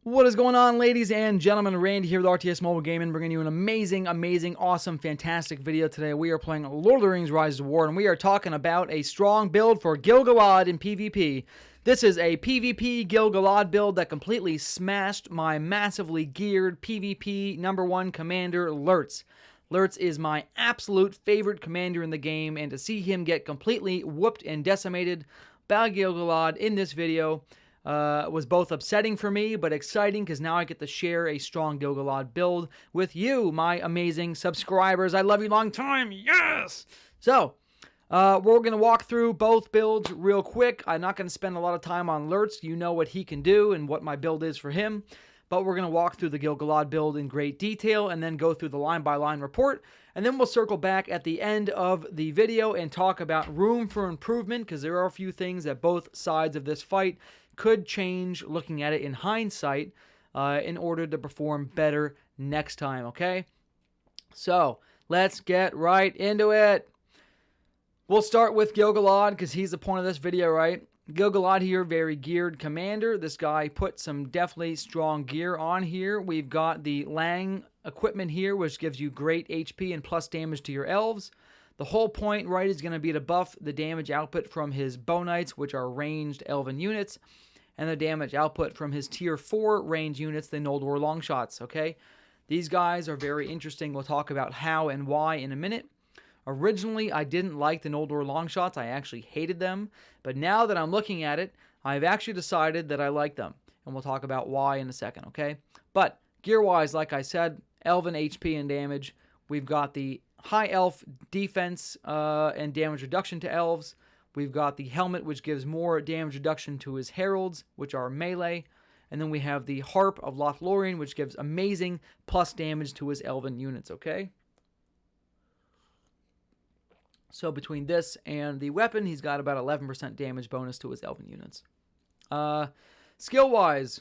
What is going on, ladies and gentlemen? Randy here with RTS Mobile Gaming, bringing you an amazing, awesome, fantastic video today. We are playing Lord of the Rings Rise of War, and we are talking about a strong build for Gil Galad in PvP. This is a PvP Gil Galad build that completely smashed my massively geared PvP #1 commander, Lurtz. Lurtz is my absolute favorite commander in the game, and to see him get completely whooped and decimated by Gil Galad in this video was both upsetting for me, but exciting because now I get to share a strong Gil Galad build with you, my amazing subscribers. I love you long time, yes! So, we're going to walk through both builds real quick. I'm not going to spend a lot of time on Lurtz. You know what he can do and what my build is for him. But we're going to walk through the Gil Galad build in great detail and then go through the line-by-line report. And then we'll circle back at the end of the video and talk about room for improvement, because there are a few things that both sides of this fight could change looking at it in hindsight in order to perform better next time, okay? So, let's get right into it. We'll start with Gil Galad because he's the point of this video, right? Gil Galad here, very geared commander. This guy put some definitely strong gear on here. We've got the Lang equipment here, which gives you great HP and plus damage to your elves. The whole point, right, is going to be to buff the damage output from his bow knights, which are ranged elven units, and the damage output from his tier 4 range units, the Noldor Longshots, okay? These guys are very interesting. We'll talk about how and why in a minute. Originally, I didn't like the Noldor Longshots. I actually hated them. But now that I'm looking at it, I've actually decided that I like them. And we'll talk about why in a second, okay? But gear-wise, like I said, elven HP and damage. We've got the high elf defense and damage reduction to elves. We've got the helmet, which gives more damage reduction to his heralds, which are melee. And then we have the harp of Lothlorien, which gives amazing plus damage to his elven units, okay? So between this and the weapon, he's got about 11% damage bonus to his elven units. Skill-wise,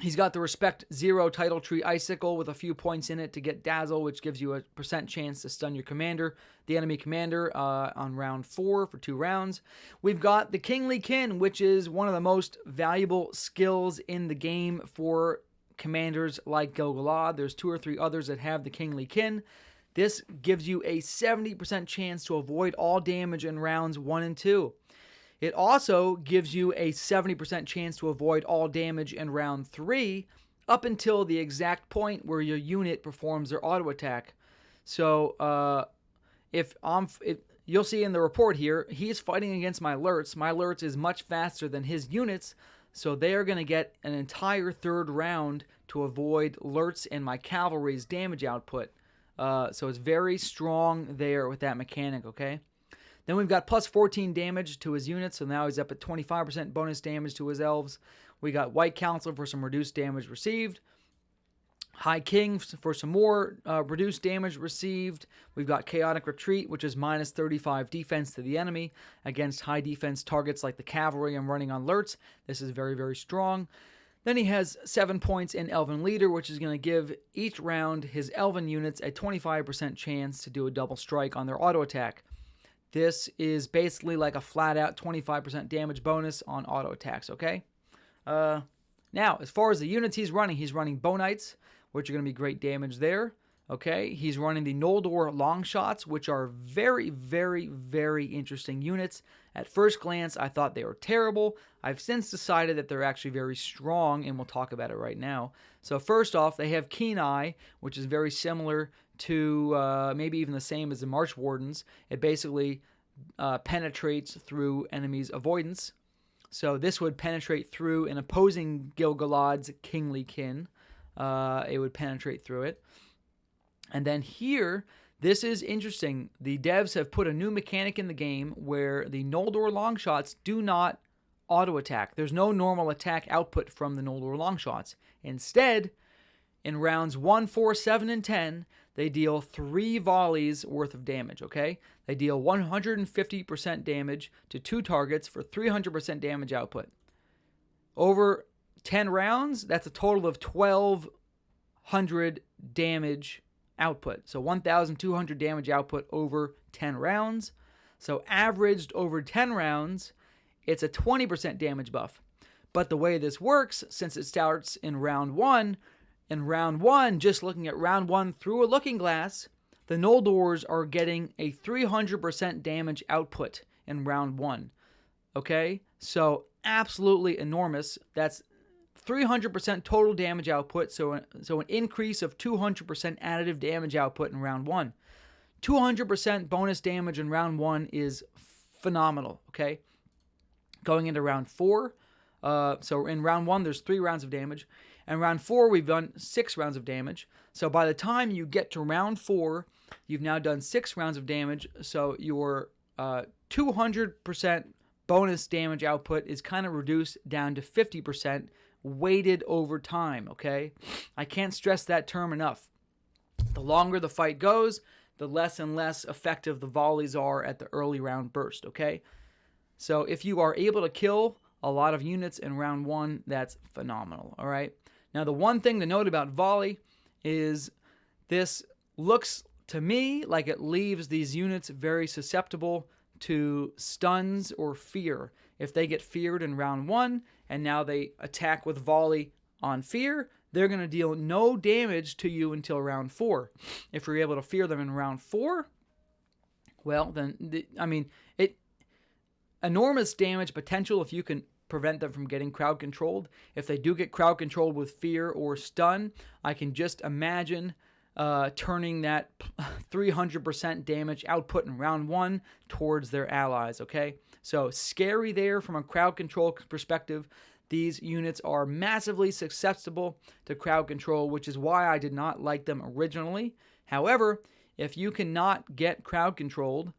he's got the Respect 0 Title Tree Icicle with a few points in it to get Dazzle, which gives you a % chance to stun your commander, the enemy commander, on round 4 for 2 rounds. We've got the Kingly Kin, which is one of the most valuable skills in the game for commanders like Gil Galad. There's 2 or 3 others that have the Kingly Kin. This gives you a 70% chance to avoid all damage in rounds 1 and 2. It also gives you a 70% chance to avoid all damage in round 3 up until the exact point where your unit performs their auto attack. So you'll see in the report here, he's fighting against my Lurtz. My Lurtz is much faster than his units, so they are going to get an entire 3rd round to avoid Lurtz and my cavalry's damage output. So it's very strong there with that mechanic, okay? Then we've got plus 14 damage to his units, so now he's up at 25% bonus damage to his elves. We got White Council for some reduced damage received. High King for some more reduced damage received. We've got Chaotic Retreat, which is minus 35 defense to the enemy against high defense targets like the cavalry I'm running on Lurtz. This is very, very strong. Then he has 7 points in Elven Leader, which is going to give each round his Elven units a 25% chance to do a double strike on their auto attack. This is basically like a flat-out 25% damage bonus on auto attacks, okay? Now, as far as the units he's running Bow Knights, which are going to be great damage there, okay? He's running the Noldor Longshots, which are very, very, very interesting units. At first glance, I thought they were terrible. I've since decided that they're actually very strong, and we'll talk about it right now. So first off, they have Keen Eye, which is very similar to maybe even the same as the March Wardens. It basically penetrates through enemies' avoidance. So this would penetrate through an opposing Gil Galad's Kingly Kin. It would penetrate through it. And then here, this is interesting. The devs have put a new mechanic in the game where the Noldor Longshots do not auto-attack. There's no normal attack output from the Noldor Longshots. Instead, in rounds 1, 4, 7, and 10, they deal 3 volleys worth of damage, okay? They deal 150% damage to 2 targets for 300% damage output. Over 10 rounds, that's a total of 1,200 damage output. So 1,200 damage output over 10 rounds. So averaged over 10 rounds, it's a 20% damage buff. But the way this works, since it starts in round one, just looking at round one through a looking glass, the Noldors are getting a 300% damage output in round one. Okay? So absolutely enormous. That's 300% total damage output, so an increase of 200% additive damage output in round one. 200% bonus damage in round one is phenomenal, okay? Going into round four, so in round one, there's 3 rounds of damage. And round 4, we've done 6 rounds of damage. So by the time you get to round 4, you've now done 6 rounds of damage. So your 200% bonus damage output is kind of reduced down to 50%, weighted over time, okay? I can't stress that term enough. The longer the fight goes, the less and less effective the volleys are at the early round burst, okay? So if you are able to kill a lot of units in round 1, that's phenomenal, all right? Now, the one thing to note about volley is this looks to me like it leaves these units very susceptible to stuns or fear. If they get feared in round 1 and now they attack with volley on fear, they're going to deal no damage to you until round 4. If you're able to fear them in round 4, well, then, enormous damage potential if you can prevent them from getting crowd controlled. If they do get crowd controlled with fear or stun, I can just imagine turning that 300% damage output in round 1 towards their allies, okay? So scary there from a crowd control perspective. These units are massively susceptible to crowd control, which is why I did not like them originally. However, if you cannot get crowd controlled,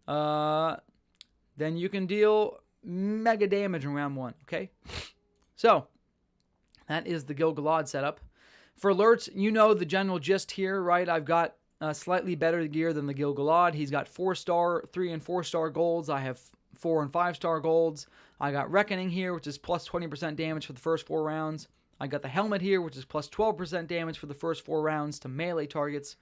then you can deal mega damage in round 1, okay? So, that is the Gil Galad setup. For Lurtz, you know the general gist here, right? I've got slightly better gear than the Gil Galad. He's got 4-star, 3 and 4-star golds. I have 4 and 5-star golds. I got Reckoning here, which is plus 20% damage for the first 4 rounds. I got the Helmet here, which is plus 12% damage for the first 4 rounds to melee targets.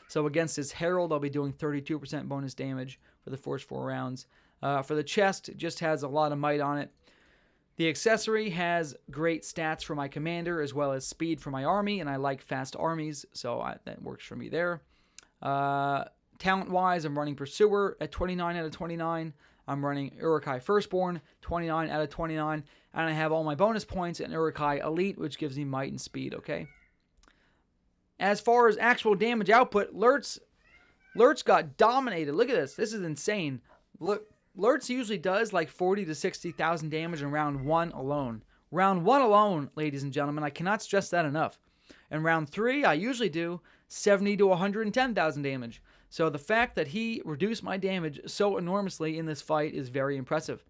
So against his Herald, I'll be doing 32% bonus damage for the first 4 rounds. For the chest, it just has a lot of might on it. The accessory has great stats for my commander as well as speed for my army, and I like fast armies, so that works for me there. Talent-wise, I'm running Pursuer at 29 out of 29. I'm running Uruk-hai Firstborn, 29 out of 29. And I have all my bonus points in Uruk-hai Elite, which gives me might and speed, okay? As far as actual damage output, Lurtz got dominated. Look at this. This is insane. Look, Lurtz usually does like 40 to 60,000 damage in round 1 alone. Round 1 alone, ladies and gentlemen, I cannot stress that enough. In round 3, I usually do 70 to 110,000 damage. So the fact that he reduced my damage so enormously in this fight is very impressive.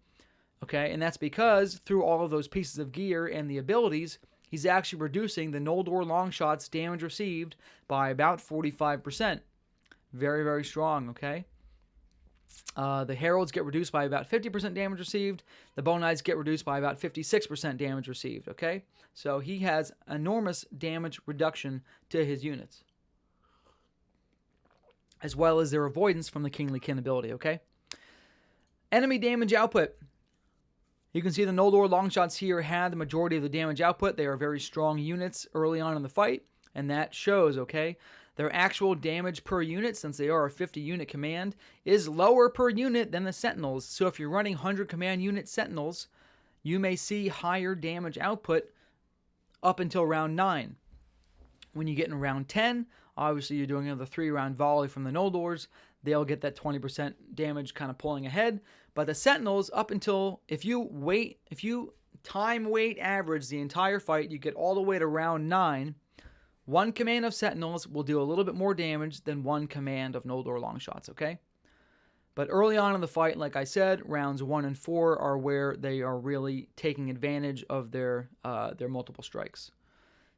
Okay, and that's because through all of those pieces of gear and the abilities, he's actually reducing the Noldor Longshot's damage received by about 45%. Very, very strong, okay? The Heralds get reduced by about 50% damage received. The Bone Knights get reduced by about 56% damage received, okay? So he has enormous damage reduction to his units, as well as their avoidance from the Kingly Kin ability, okay? Enemy damage output. You can see the Noldor Longshots here had the majority of the damage output. They are very strong units early on in the fight, and that shows, okay? Their actual damage per unit, since they are a 50-unit command, is lower per unit than the Sentinels. So if you're running 100 command unit Sentinels, you may see higher damage output up until round 9. When you get in round 10, obviously you're doing another 3-round volley from the Noldors. They'll get that 20% damage kind of pulling ahead. But the Sentinels, up until, if you time weight average the entire fight, you get all the way to round 9, one command of Sentinels will do a little bit more damage than one command of Noldor Longshots, okay? But early on in the fight, like I said, rounds 1 and 4 are where they are really taking advantage of their multiple strikes.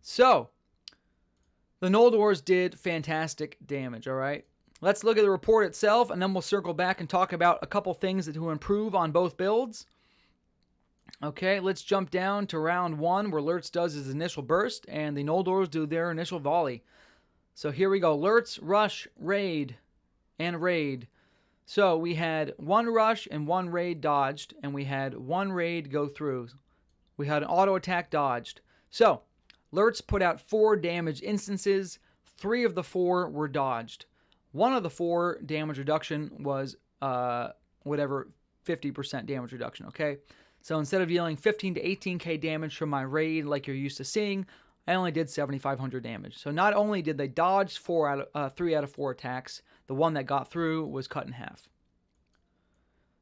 So, the Noldors did fantastic damage, all right? Let's look at the report itself, and then we'll circle back and talk about a couple things to improve on both builds. Okay, let's jump down to round 1, where Lurtz does his initial burst, and the Noldors do their initial volley. So here we go. Lurtz, rush, raid, and raid. So we had 1 rush and 1 raid dodged, and we had 1 raid go through. We had an auto attack dodged. So, Lurtz put out 4 damage instances. 3 of the 4 were dodged. 1 of the 4 damage reduction was whatever 50% damage reduction, okay? So instead of dealing 15 to 18k damage from my raid like you're used to seeing, I only did 7,500 damage. So not only did they dodge 3 out of 4 attacks, the one that got through was cut in half.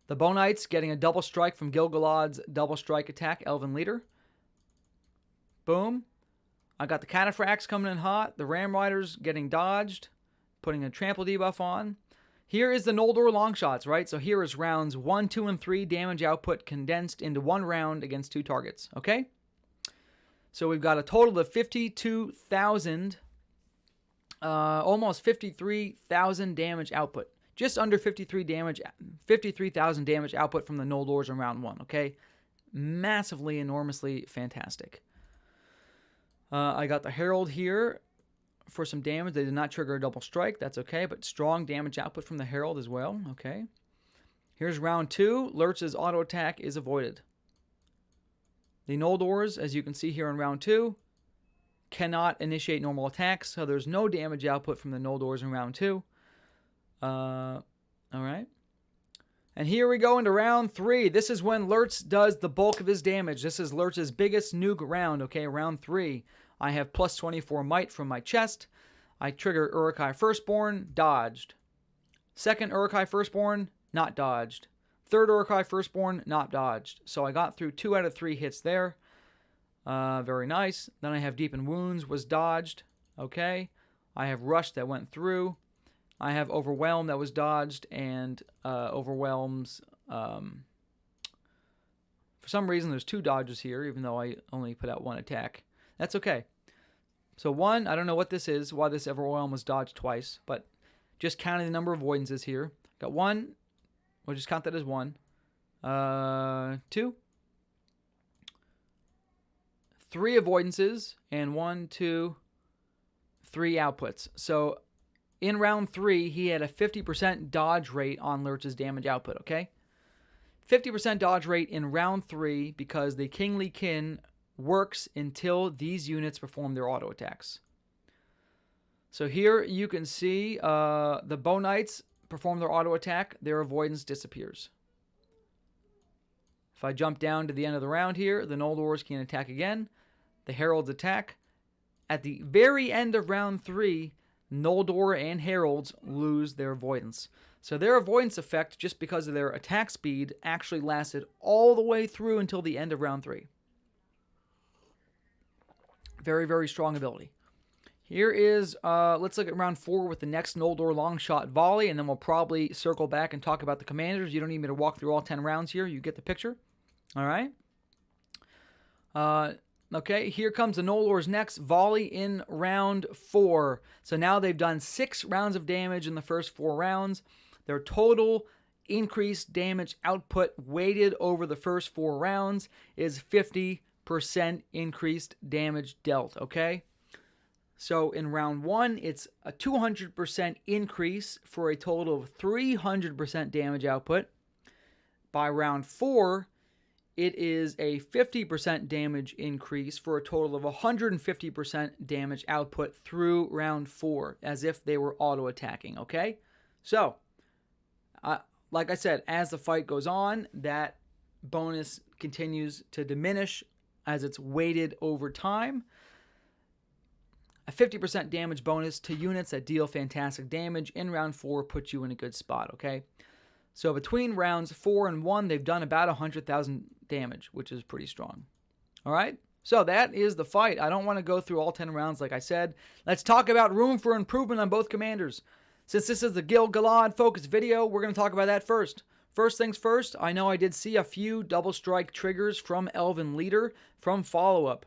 The Bonites getting a double strike from Gil Galad's double strike attack, Elven Leader. Boom. I got the Cataphracts coming in hot. The Ram Riders getting dodged, putting a trample debuff on. Here is the Noldor Longshots, right? So here is rounds 1, 2, and 3 damage output condensed into 1 round against 2 targets, okay? So we've got a total of 52,000, almost 53,000 damage output. Just under 53,000 damage output from the Noldors in round 1, okay? Massively, enormously fantastic. I got the Herald here for some damage. They did not trigger a double strike. That's okay, but strong damage output from the Herald as well, okay? Here's round 2. Lurtz's auto attack is avoided. The Noldors, as you can see here in round 2, cannot initiate normal attacks, so there's no damage output from the Noldors in round 2. All right. And here we go into round 3. This is when Lurtz does the bulk of his damage. This is Lurtz's biggest nuke round, okay, round 3. I have plus 24 might from my chest. I trigger Uruk-hai Firstborn, dodged. Second Uruk-hai Firstborn, not dodged. Third Uruk-hai Firstborn, not dodged. So I got through 2 out of 3 hits there. Very nice. Then I have Deepen Wounds, was dodged. Okay. I have Rush that went through. I have Overwhelm that was dodged, and Overwhelms. For some reason, there's 2 dodges here, even though I only put out 1 attack. That's okay. So 1, I don't know what this is, why this Overwhelm was dodged twice, but just counting the number of avoidances here. Got 1. We'll just count that as 1. 2. 3 avoidances, and 1, 2, 3 outputs. So in round 3, he had a 50% dodge rate on Lurtz's damage output, okay? 50% dodge rate in round 3 because the Kingly Kin works until these units perform their auto attacks. So here you can see the Bonites perform their auto attack, their avoidance disappears. If I jump down to the end of the round here, the Noldors can attack again. The Heralds attack. At the very end of round 3, Noldor and Heralds lose their avoidance. So their avoidance effect, just because of their attack speed, actually lasted all the way through until the end of round 3. Very, very strong ability. Here is, let's look at round 4 with the next Noldor Longshot volley, and then we'll probably circle back and talk about the commanders. You don't need me to walk through all 10 rounds here. You get the picture. All right. Okay, here comes the Noldor's next volley in round 4. So now they've done 6 rounds of damage in the first 4 rounds. Their total increased damage output weighted over the first 4 rounds is 50% increased damage dealt, okay? So in round 1, it's a 200% increase for a total of 300% damage output. By round 4, it is a 50% damage increase for a total of 150% damage output through round 4, as if they were auto-attacking, okay? So, like I said, as the fight goes on, that bonus continues to diminish as it's weighted over time. A 50% damage bonus to units that deal fantastic damage in round 4 puts you in a good spot, okay? So between rounds 4 and 1, they've done about 100,000 damage, which is pretty strong. All right? So that is the fight. I don't want to go through all 10 rounds, like I said. Let's talk about room for improvement on both commanders. Since this is the Gil Galad focused video, we're going to talk about that first. First things first, I know I did see a few double strike triggers from Elven Leader from follow-up.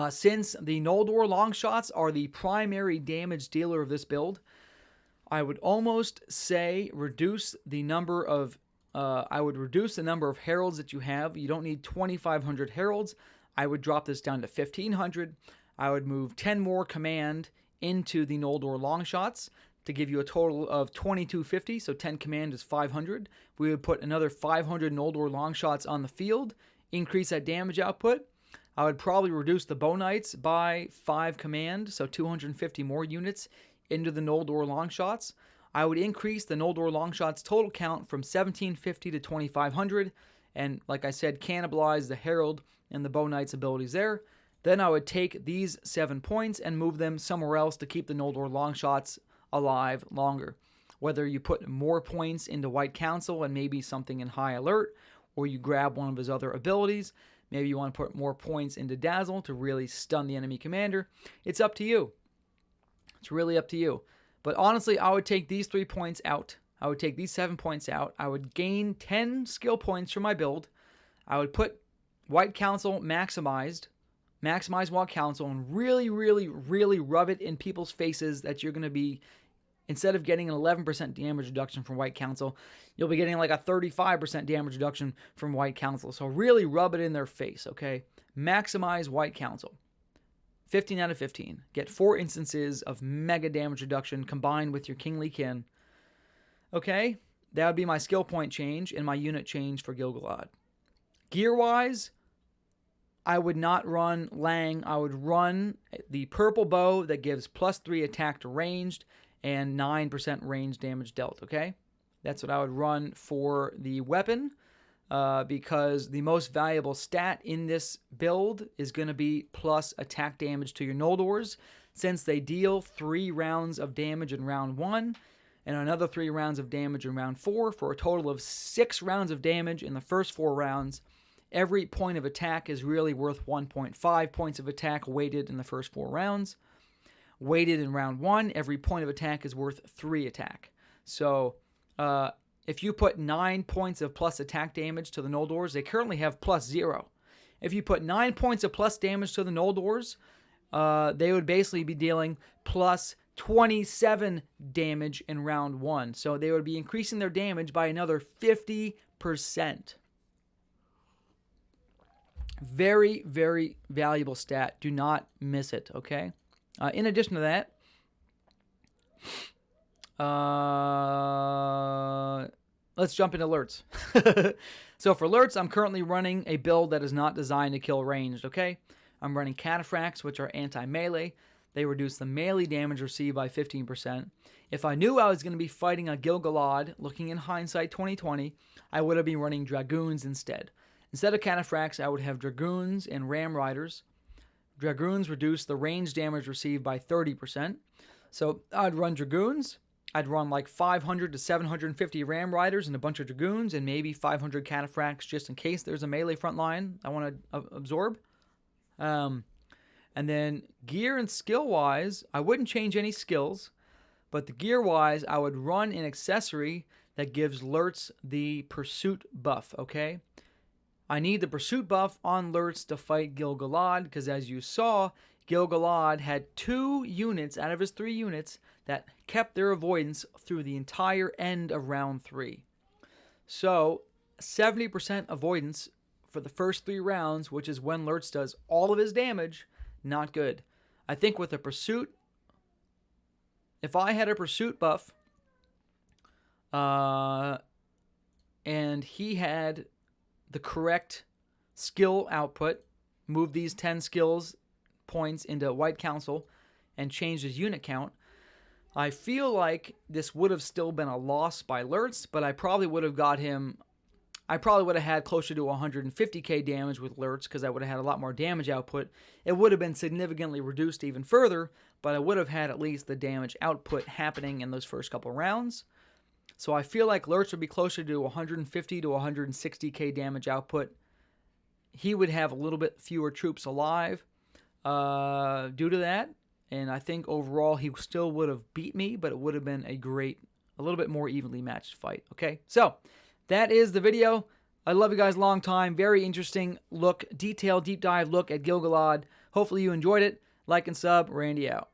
Since the Noldor Longshots are the primary damage dealer of this build, I would almost say reduce the number of heralds that you have. You don't need 2,500 heralds. I would drop this down to 1,500. I would move 10 more command into the Noldor Longshots to give you a total of 2,250. So 10 command is 500. We would put another 500 Noldor Longshots on the field increase that damage output, I would probably reduce the Bow Knights by 5 command, so 250 more units into the Noldor Longshots. I would increase the Noldor Longshots total count from 1750 to 2500, and like I said, cannibalize the Herald and the Bow Knights abilities there. Then I would take these 7 points and move them somewhere else to keep the Noldor Longshots alive longer. Whether you put more points into White Council and maybe something in High Alert, or you grab one of his other abilities. Maybe you want to put more points into Dazzle to really stun the enemy commander. It's up to you. It's really up to you. But honestly, I would take these 3 points out. I would take these 7 points out. I would gain 10 skill points from my build. I would put White Council maximized. Maximize White Council and really, really, really rub it in people's faces that you're going to be, instead of getting an 11% damage reduction from White Council, you'll be getting like a 35% damage reduction from White Council. So really rub it in their face, okay? Maximize White Council. 15 out of 15. Get 4 instances of mega damage reduction combined with your Kingly Kin. Okay? That would be my skill point change and my unit change for Gil Galad. Gear-wise, I would not run Lang. I would run the purple bow that gives +3 attack to ranged and 9% range damage dealt, okay? That's what I would run for the weapon, because the most valuable stat in this build is going to be plus attack damage to your Noldors, since they deal 3 rounds of damage in round 1, and another 3 rounds of damage in round 4, for a total of 6 rounds of damage in the first 4 rounds. Every point of attack is really worth 1.5 points of attack weighted in the first 4 rounds. Weighted in round 1, every point of attack is worth 3 attack. So, if you put 9 points of plus attack damage to the Noldors, they currently have +0. If you put 9 points of plus damage to the Noldors, they would basically be dealing +27 damage in round 1. So they would be increasing their damage by another 50%. Very, very valuable stat. Do not miss it, okay? In addition to that, let's jump into Lurtz. So for Lurtz, I'm currently running a build that is not designed to kill ranged, okay? I'm running Cataphracts, which are anti-melee. They reduce the melee damage received by 15%. If I knew I was going to be fighting a Gil Galad, looking in hindsight 2020, I would have been running Dragoons instead. Instead of Cataphracts, I would have Dragoons and Ram Riders. Dragoons reduce the range damage received by 30%. So I'd run Dragoons. I'd run like 500 to 750 Ram Riders and a bunch of Dragoons and maybe 500 Cataphracts just in case there's a melee front line I want to absorb. And then gear and skill-wise, I wouldn't change any skills. But the gear-wise, I would run an accessory that gives Lurtz the pursuit buff, okay? I need the pursuit buff on Lurtz to fight Gil Galad, because as you saw, Gil Galad had 2 units out of his 3 units that kept their avoidance through the entire end of round 3. So, 70% avoidance for the first 3 rounds, which is when Lurtz does all of his damage, not good. I think with a pursuit, if I had a pursuit buff, and he had the correct skill output, move these 10 skills points into White Council, and change his unit count, I feel like this would have still been a loss by Lurtz, but I probably would have got him, I probably would have had closer to 150k damage with Lurtz, because I would have had a lot more damage output. It would have been significantly reduced even further, but I would have had at least the damage output happening in those first couple rounds. So I feel like Lurtz would be closer to 150 to 160k damage output. He would have a little bit fewer troops alive due to that. And I think overall he still would have beat me, but it would have been a little bit more evenly matched fight. Okay, so that is the video. I love you guys long time. Very interesting look, detailed, deep dive look at Gil Galad. Hopefully you enjoyed it. Like and sub. Randy out.